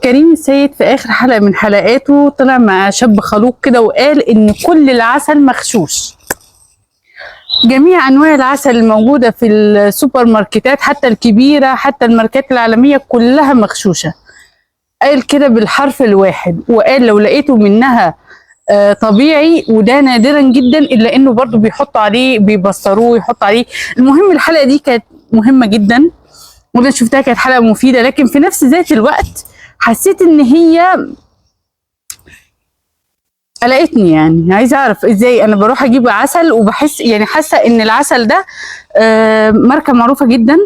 كريم السيد في اخر حلقه من حلقاته طلع مع شاب خلوق كده وقال ان كل العسل مغشوش. جميع انواع العسل الموجوده في السوبر ماركتات حتى الكبيره حتى الماركات العالميه كلها مغشوشه. قال كده بالحرف الواحد، وقال لو لقيته منها طبيعي وده نادرا جدا الا انه برضو بيحطوا عليه بيبصروه ويحطوا عليه. المهم الحلقه دي كانت مهمه جدا وانا شفتها كانت حلقه مفيده، لكن في نفس ذات الوقت حسيت ان هي قلقتني. يعني عايزه اعرف ازاي انا بروح اجيب عسل وبحس يعني حاسه ان العسل ده ماركه معروفه جدا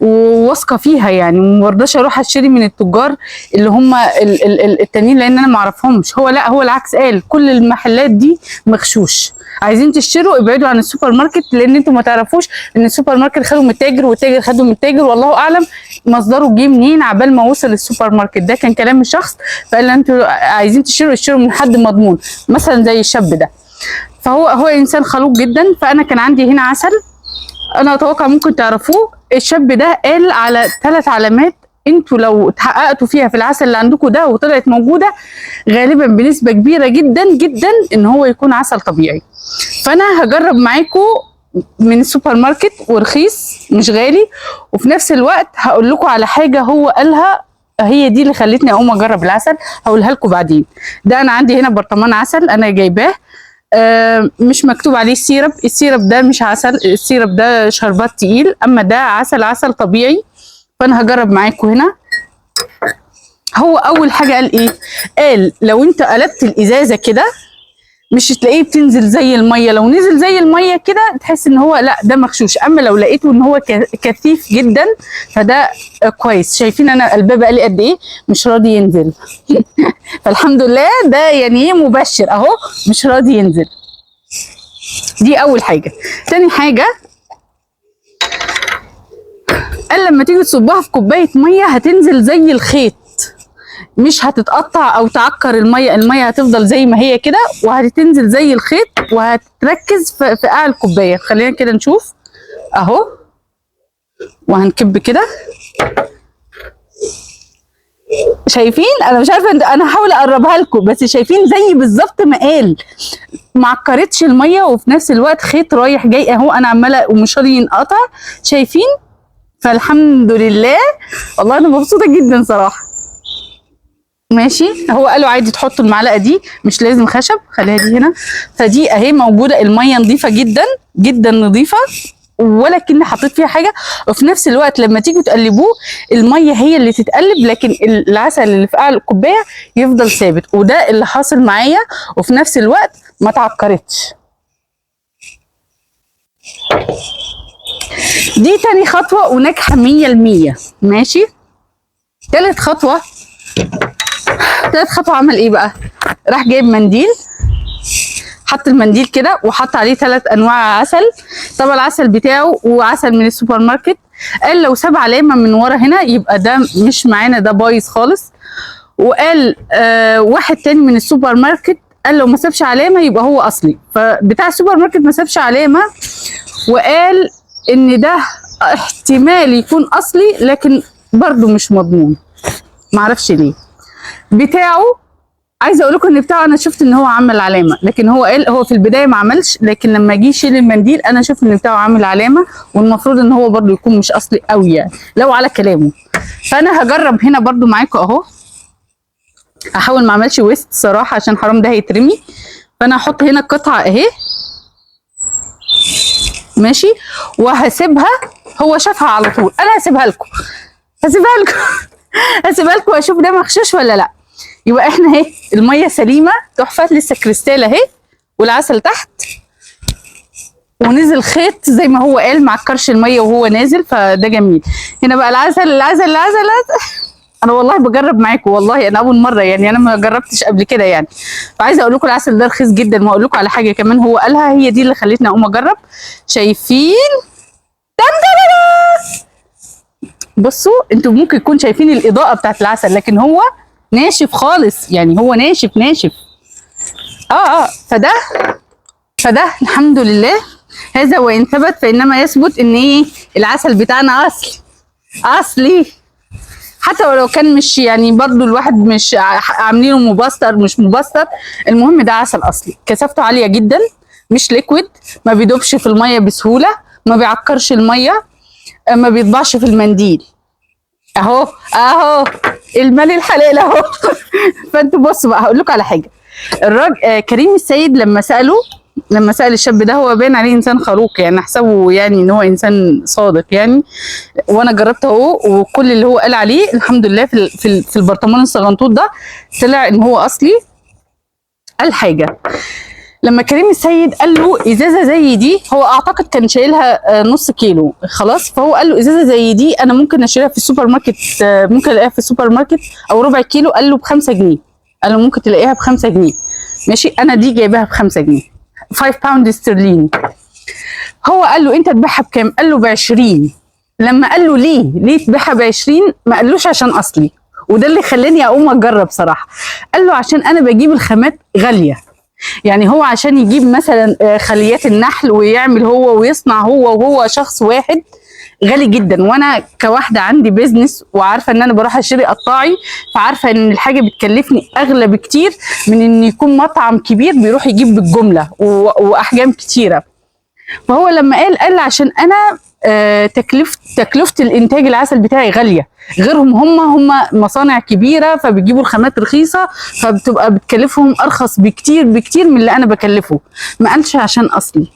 وواثقه فيها، يعني وما برضاش اروح اشتري من التجار اللي هم التانيين لان انا ما اعرفهمش. هو لا، هو العكس، قال كل المحلات دي مغشوش، عايزين تشتروا ابعدوا عن السوبر ماركت لان انتوا ما تعرفوش ان السوبر ماركت خدوا من التاجر والتاجر خدوا من التاجر والله اعلم مصدره جه منين عبال ما وصل السوبر ماركت. ده كان كلام الشخص، فقال انتوا عايزين تشتروا من حد مضمون مثلا زي الشاب ده. فهو انسان خلوق جدا. فانا كان عندي هنا عسل انا اتوقع ممكن تعرفوه. الشاب ده قال على 3 علامات انتوا لو اتحققتوا فيها في العسل اللي عندكم ده وطلعت موجوده غالبا بنسبه كبيره جدا جدا ان هو يكون عسل طبيعي. فانا هجرب معاكم من السوبر ماركت ورخيص مش غالي، وفي نفس الوقت هقول لكم على حاجه هو قالها هي دي اللي خلتني اقوم اجرب العسل، هقولها لكم بعدين. ده انا عندي هنا برطمان عسل انا جايباه، مش مكتوب عليه السيرب. السيرب ده مش عسل، السيرب ده شربات تقيل، اما ده عسل طبيعي. فانا هجرب معاكم هنا. هو اول حاجه قال ايه؟ قال لو انت قلبت الازازه كده مش هتلاقيه بتنزل زي الميه، لو نزل زي الميه كده تحس ان هو لا ده مغشوش، اما لو لقيته ان هو كثيف جدا فده كويس. شايفين انا الباب قال لي قد ايه مش راضي ينزل فالحمد لله ده يعني ايه مبشر اهو مش راضي ينزل. دي اول حاجه. تاني حاجه قال لما تيجي تصبها في كوبايه ميه هتنزل زي الخيط، مش هتتقطع او تعكر الميه هتفضل زي ما هي كده وهتنزل زي الخيط وهتركز في قاع الكوبايه. خلينا كده نشوف اهو، وهنكب كده. شايفين؟ انا مش عارفه انا هحاول اقربها لكم بس شايفين زي بالظبط ما قال، ما عكرتش الميه وفي نفس الوقت خيط رايح جاي اهو انا عماله ومش راضي ينقطع. شايفين؟ فالحمد لله والله انا مبسوطه جدا صراحه. ماشي، هو قالوا عادي تحطوا المعلقه دي مش لازم خشب، خليها دي هنا. فدي اهي موجوده، الميه نظيفه جدا جدا نظيفه ولا كني حطيت فيها حاجه، وفي نفس الوقت لما تيجوا تقلبوه الميه هي اللي تتقلب لكن العسل اللي في قاع الكوبايه يفضل ثابت، وده اللي حاصل معايا وفي نفس الوقت ما تعكرتش. دي تاني خطوه وناجحه 100%. ماشي، تالت خطوه عمل ايه بقى؟ راح جايب منديل، حط المنديل كده وحط عليه 3 انواع عسل، طبعا العسل بتاعه وعسل من السوبر ماركت. قال لو ساب علامه من ورا هنا يبقى ده مش معانا، ده بايظ خالص. وقال واحد تاني من السوبر ماركت قال لو ما سابش علامه يبقى هو اصلي. فبتاع السوبر ماركت ما سابش علامه وقال ان ده احتمال يكون اصلي لكن برضو مش مضمون، معرفش ليه. بتاعه عايزه اقول لكم ان بتاعه انا شفت ان هو عمل علامه، لكن هو قال هو في البدايه ما عملش، لكن لما جه يشيل المنديل انا شفت ان بتاعه عامل علامه، والمفروض ان هو برضو يكون مش اصلي قوي يعني لو على كلامه. فانا هجرب هنا برضو معاكم اهو، احاول ما اعملش ويست صراحه عشان حرام ده هيترمي. فانا هحط هنا قطعه اهي ماشي، وهسيبها. هو شافها على طول، انا هسيبها لكم هسيبها لكم واشوف ده مغشوش ولا لا. يبقى احنا اهي الميه سليمه تحفه لسه كريستال اهي، والعسل تحت ونزل خيط زي ما هو قال، ما عكرش الميه وهو نازل، فده جميل. هنا بقى العسل انا والله بجرب معاكم، والله انا اول مره يعني انا ما جربتش قبل كده يعني. فعايزه اقول لكم العسل ده رخيص جدا، واقول لكم على حاجه كمان هو قالها هي دي اللي خلتني اقوم اجرب. شايفين؟ بصوا انتوا ممكن يكون شايفين الاضاءه بتاعت العسل لكن هو ناشف خالص، يعني هو ناشف. فده الحمد لله. هذا وان ثبت فانما يثبت ان ايه العسل بتاعنا اصلي. حتى ولو كان مش يعني برضو الواحد مش عاملينه مبستر مش مبستر، المهم ده عسل اصلي، كثافته عاليه جدا، مش ليكويد، ما بيدوبش في الميه بسهوله، ما بيعكرش الميه، ما بيطبعش في المنديل. اهو اهو المال الحلال اهو. فانتوا بصوا بقى، هقول لكم على حاجه. الراجل كريم السيد لما سأل الشاب ده، هو باين عليه انسان خلوق يعني، احسبه يعني ان هو انسان صادق يعني. وانا جربت اهو، وكل اللي هو قال عليه الحمد لله في البرطمان الصغنطوط ده طلع ان هو اصلي. قال حاجه، لما كريم السيد قال له ازازه زي دي، هو اعتقد كان شايلها نص كيلو خلاص، فهو قال له ازازه زي دي انا ممكن اشتريها في السوبر ماركت، ممكن الاقيها في السوبر ماركت او ربع كيلو، قال له ب5 جنيه. قال له ممكن تلاقيها ب5 جنيه. ماشي، انا دي جايباها ب5 جنيه، 5 باوند استرليني. هو قال له انت تبيعها بكام؟ قال له ب20. لما قال له ليه تبيعها ب20، ما قالوش عشان اصلي، وده اللي خلاني اقوم اجرب صراحه. قال له عشان انا بجيب الخامات غاليه، يعني هو عشان يجيب مثلا خليات النحل ويعمل هو ويصنع هو، وهو شخص واحد غالي جدا. وانا كواحده عندي بيزنس وعارفه ان انا بروح اشتري قطاعي، فعارفه ان الحاجه بتكلفني اغلى بكتير من ان يكون مطعم كبير بيروح يجيب بالجمله واحجام كتيره. فهو لما قال عشان انا تكلفه الانتاج العسل بتاعي غاليه، غيرهم هم مصانع كبيره فبيجيبوا الخامات رخيصه، فبتبقى بتكلفهم ارخص بكتير من اللي انا بكلفه. ما قالش عشان اصلي.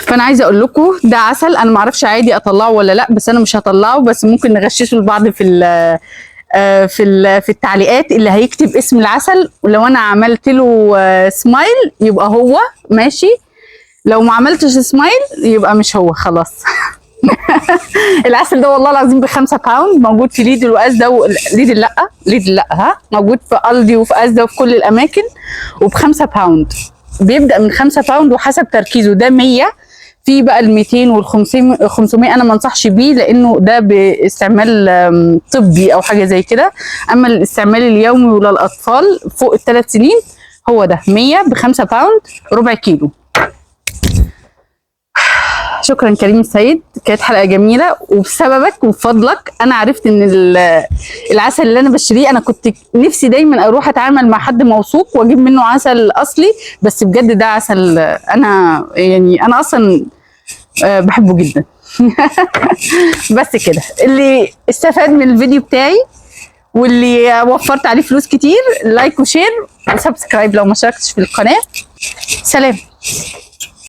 فانا عايزه اقول لكم ده عسل، انا ما اعرفش عادي اطلعه ولا لا، بس انا مش هطلعه، بس ممكن نغششه لبعض في التعليقات اللي هيكتب اسم العسل، ولو انا عملت له سمايل يبقى هو ماشي، لو ما عملتش سمايل يبقى مش هو خلاص. العسل ده والله العظيم ب5 باوند، موجود في ليدل وازدا ليدل لا ها، موجود في الدي وفي ازدا وفي كل الاماكن، وب5 باوند. بيبدا من 5 باوند وحسب تركيزه، ده 100. في بقى ال 200 وال 500 انا ما انصحش بيه، لانه ده باستعمال طبي او حاجه زي كده. اما الاستعمال اليومي وللاطفال فوق ال3 سنين هو ده 100 ب5 باوند ربع كيلو. شكرا كريم السيد، كانت حلقه جميله، وبسببك وبفضلك انا عرفت ان العسل اللي انا بشتريه، انا كنت نفسي دايما اروح اتعامل مع حد موثوق واجيب منه عسل اصلي، بس بجد ده عسل انا اصلا بحبه جدا. بس كده، اللي استفاد من الفيديو بتاعي واللي وفرت عليه فلوس كتير، لايك وشير وسبسكرايب لو ما شاركتش في القناه. سلام.